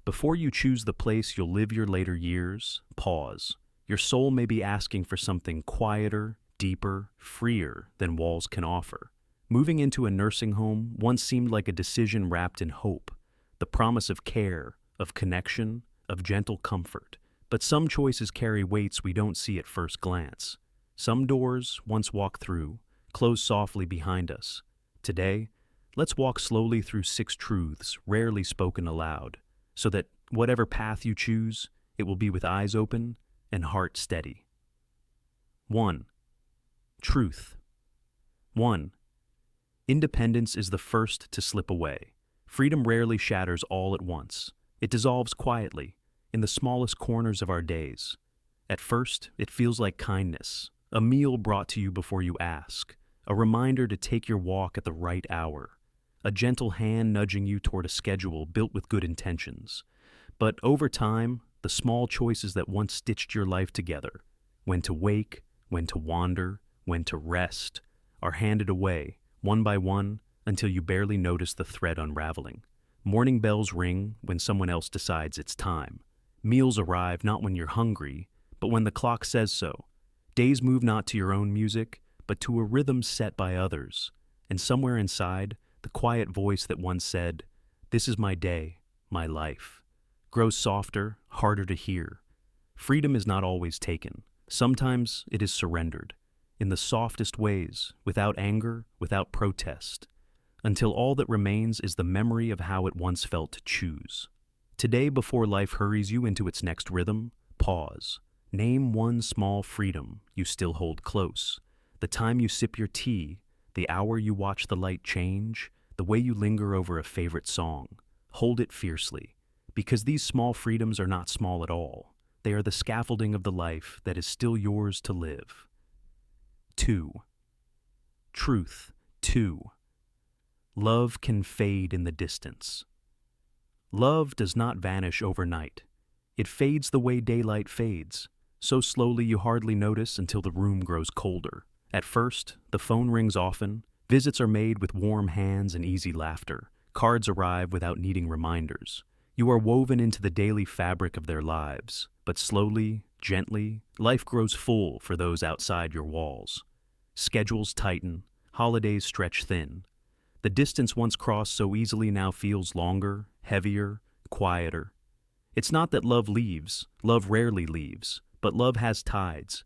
Before you choose the place you'll live your later years, pause. Your soul may be asking for something quieter, deeper, freer than walls can offer. Moving into a nursing home once seemed like a decision wrapped in hope, the promise of care, of connection, of gentle comfort. But some choices carry weights we don't see at first glance. Some doors, once walked through, close softly behind us. Today, let's walk slowly through 6 truths rarely spoken aloud, so that whatever path you choose, it will be with eyes open and heart steady. 1. Truth. 1. Independence is the first to slip away. Freedom rarely shatters all at once. It dissolves quietly, in the smallest corners of our days. At first, it feels like kindness, a meal brought to you before you ask, a reminder to take your walk at the right hour, a gentle hand nudging you toward a schedule built with good intentions. But over time, the small choices that once stitched your life together, when to wake, when to wander, when to rest, are handed away, one by one, until you barely notice the thread unraveling. Morning bells ring when someone else decides it's time. Meals arrive not when you're hungry, but when the clock says so. Days move not to your own music, but to a rhythm set by others. And somewhere inside, the quiet voice that once said, "This is my day, my life," grows softer, harder to hear. Freedom is not always taken. Sometimes it is surrendered, in the softest ways, without anger, without protest, until all that remains is the memory of how it once felt to choose. Today, before life hurries you into its next rhythm, pause. Name one small freedom you still hold close. The time you sip your tea, the hour you watch the light change, the way you linger over a favorite song. Hold it fiercely, because these small freedoms are not small at all. They are the scaffolding of the life that is still yours to live. 2. Truth. 2. Love can fade in the distance. Love does not vanish overnight. It fades the way daylight fades, so slowly you hardly notice until the room grows colder. At first, the phone rings often, visits are made with warm hands and easy laughter, cards arrive without needing reminders. You are woven into the daily fabric of their lives, but slowly, gently, life grows full for those outside your walls. Schedules tighten, holidays stretch thin. The distance once crossed so easily now feels longer, heavier, quieter. It's not that love leaves, love rarely leaves, but love has tides.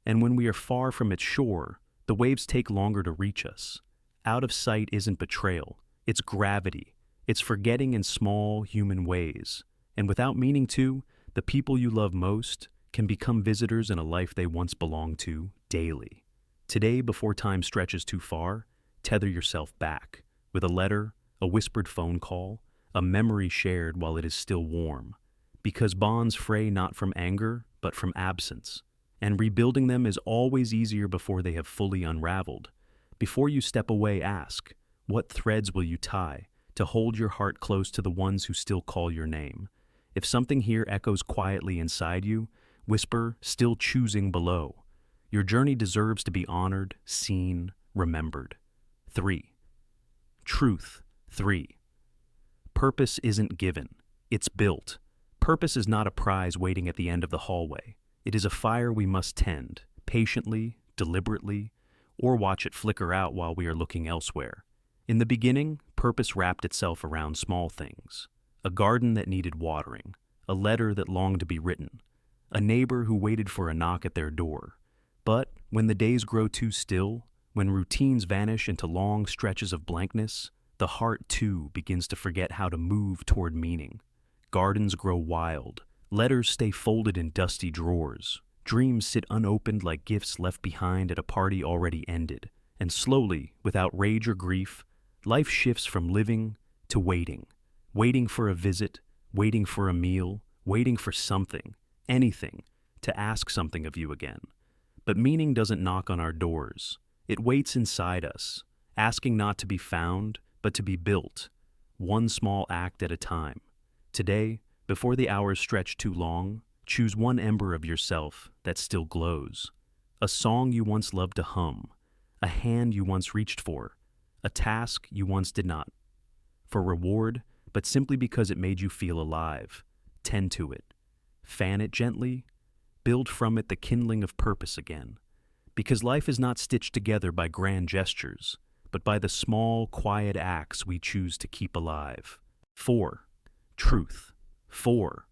And when we are far from its shore, the waves take longer to reach us. Out of sight isn't betrayal, it's gravity. It's forgetting in small, human ways. And without meaning to, the people you love most can become visitors in a life they once belonged to daily. Today, before time stretches too far, tether yourself back with a letter, a whispered phone call, a memory shared while it is still warm. Because bonds fray not from anger, but from absence. And rebuilding them is always easier before they have fully unraveled. Before you step away, ask, what threads will you tie to hold your heart close to the ones who still call your name? If something here echoes quietly inside you, whisper, still choosing below. Your journey deserves to be honored, seen, remembered. 3. Truth. 3. Purpose isn't given, it's built. Purpose is not a prize waiting at the end of the hallway. It is a fire we must tend, patiently, deliberately, or watch it flicker out while we are looking elsewhere. In the beginning, purpose wrapped itself around small things. A garden that needed watering, a letter that longed to be written, a neighbor who waited for a knock at their door. But when the days grow too still, when routines vanish into long stretches of blankness, the heart too begins to forget how to move toward meaning. Gardens grow wild, letters stay folded in dusty drawers, dreams sit unopened like gifts left behind at a party already ended, and slowly, without rage or grief, life shifts from living to waiting. Waiting for a visit, waiting for a meal, waiting for something, anything, to ask something of you again. But meaning doesn't knock on our doors. It waits inside us, asking not to be found, but to be built, one small act at a time. Today, before the hours stretch too long, choose one ember of yourself that still glows. A song you once loved to hum, a hand you once reached for, a task you once did not. For reward, but simply because it made you feel alive. Tend to it. Fan it gently. Build from it the kindling of purpose again. Because life is not stitched together by grand gestures, but by the small, quiet acts we choose to keep alive. 4. Truth. 4.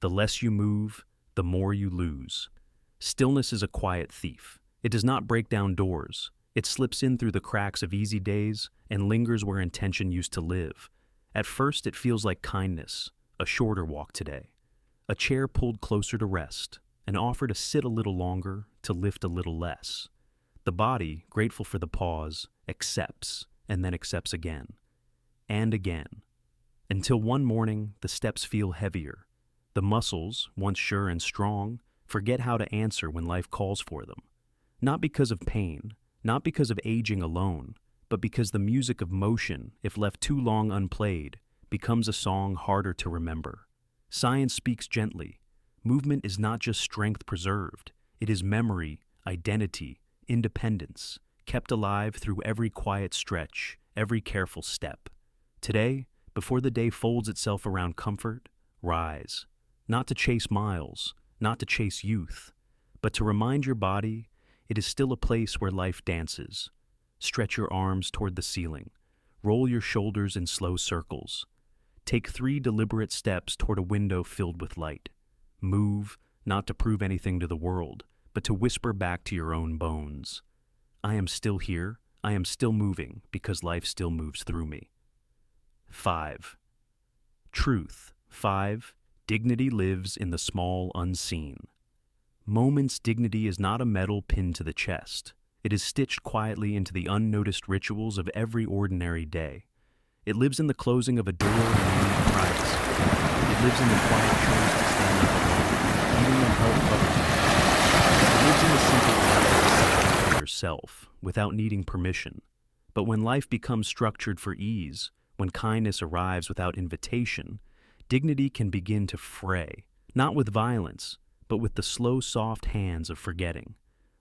The less you move, the more you lose. Stillness is a quiet thief. It does not break down doors. It slips in through the cracks of easy days and lingers where intention used to live. At first, it feels like kindness, a shorter walk today, a chair pulled closer to rest, an offer to sit a little longer, to lift a little less. The body, grateful for the pause, accepts and then accepts again and again, until one morning the steps feel heavier. The muscles, once sure and strong, forget how to answer when life calls for them. Not because of pain, not because of aging alone, but because the music of motion, if left too long unplayed, becomes a song harder to remember. Science speaks gently. Movement is not just strength preserved, it is memory, identity, independence, kept alive through every quiet stretch, every careful step. Today, before the day folds itself around comfort, rise. Not to chase miles, not to chase youth, but to remind your body it is still a place where life dances. Stretch your arms toward the ceiling. Roll your shoulders in slow circles. Take 3 deliberate steps toward a window filled with light. Move, not to prove anything to the world, but to whisper back to your own bones. I am still here. I am still moving because life still moves through me. 5. Truth. 5. Dignity lives in the small unseen. Moments' dignity is not a medal pinned to the chest. It is stitched quietly into the unnoticed rituals of every ordinary day. It lives in the closing of a door and naming privacy. It lives in the quiet choice to stand up alone, even when help covers you. It lives in the simple act of deciding for yourself, without needing permission. But when life becomes structured for ease, when kindness arrives without invitation, dignity can begin to fray, not with violence, but with the slow, soft hands of forgetting.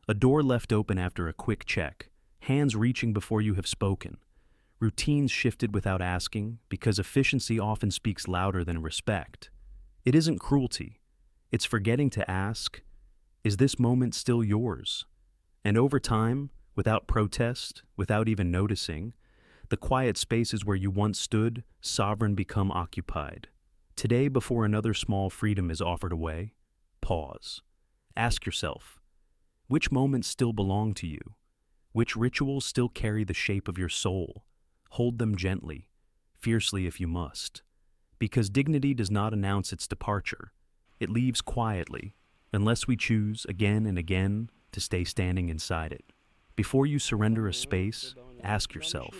A door left open after a quick check, hands reaching before you have spoken. Routines shifted without asking, because efficiency often speaks louder than respect. It isn't cruelty. It's forgetting to ask, is this moment still yours? And over time, without protest, without even noticing, the quiet spaces where you once stood, sovereign, become occupied. Today, before another small freedom is offered away, pause. Ask yourself, which moments still belong to you? Which rituals still carry the shape of your soul? Hold them gently, fiercely if you must. Because dignity does not announce its departure. It leaves quietly, unless we choose again and again to stay standing inside it. Before you surrender a space, ask yourself,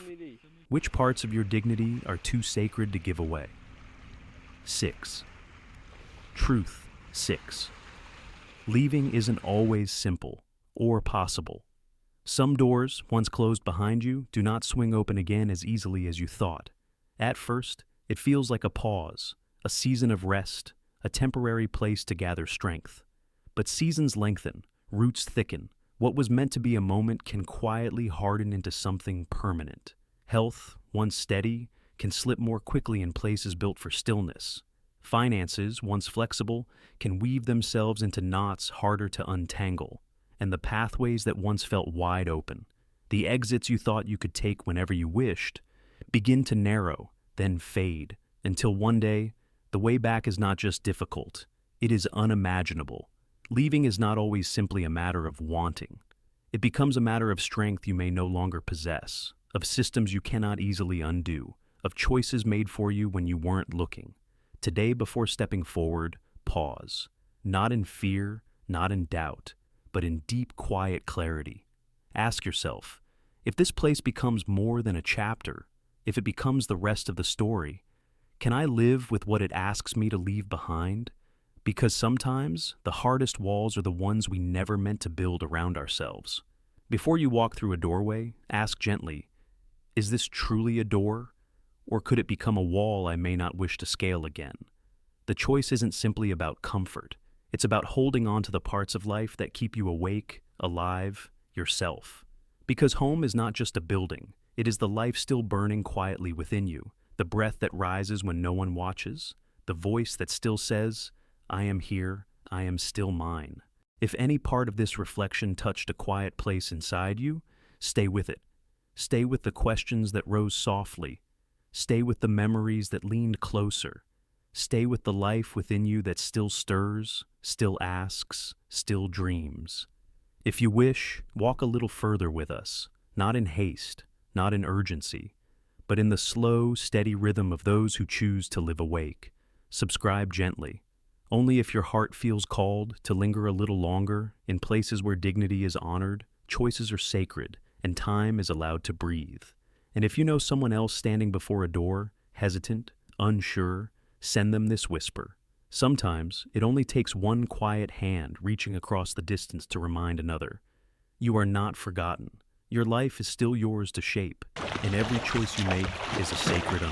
which parts of your dignity are too sacred to give away? 6. Truth. 6. Leaving isn't always simple or possible. Some doors, once closed behind you, do not swing open again as easily as you thought. At first, it feels like a pause, a season of rest, a temporary place to gather strength. But seasons lengthen, roots thicken. What was meant to be a moment can quietly harden into something permanent. Health, once steady, can slip more quickly in places built for stillness. Finances, once flexible, can weave themselves into knots harder to untangle. And the pathways that once felt wide open, the exits you thought you could take whenever you wished, begin to narrow, then fade, until one day, the way back is not just difficult, it is unimaginable. Leaving is not always simply a matter of wanting. It becomes a matter of strength you may no longer possess, of systems you cannot easily undo, of choices made for you when you weren't looking. Today, before stepping forward, pause. Not in fear, not in doubt, but in deep, quiet clarity. Ask yourself, if this place becomes more than a chapter, if it becomes the rest of the story, can I live with what it asks me to leave behind? Because sometimes the hardest walls are the ones we never meant to build around ourselves. Before you walk through a doorway, ask gently, is this truly a door? Or could it become a wall I may not wish to scale again? The choice isn't simply about comfort. It's about holding on to the parts of life that keep you awake, alive, yourself. Because home is not just a building, it is the life still burning quietly within you, The breath that rises when no one watches, the voice that still says, I am here, I am still mine. If any part of this reflection touched a quiet place inside you, stay with it. Stay with the questions that rose softly. Stay with the memories that leaned closer. Stay with the life within you that still stirs, still asks, still dreams. If you wish, walk a little further with us, not in haste, not in urgency, but in the slow, steady rhythm of those who choose to live awake. Subscribe gently. Only if your heart feels called to linger a little longer in places where dignity is honored, choices are sacred, and time is allowed to breathe. And if you know someone else standing before a door, hesitant, unsure, send them this whisper. Sometimes it only takes one quiet hand reaching across the distance to remind another. You are not forgotten. Your life is still yours to shape, and every choice you make is a sacred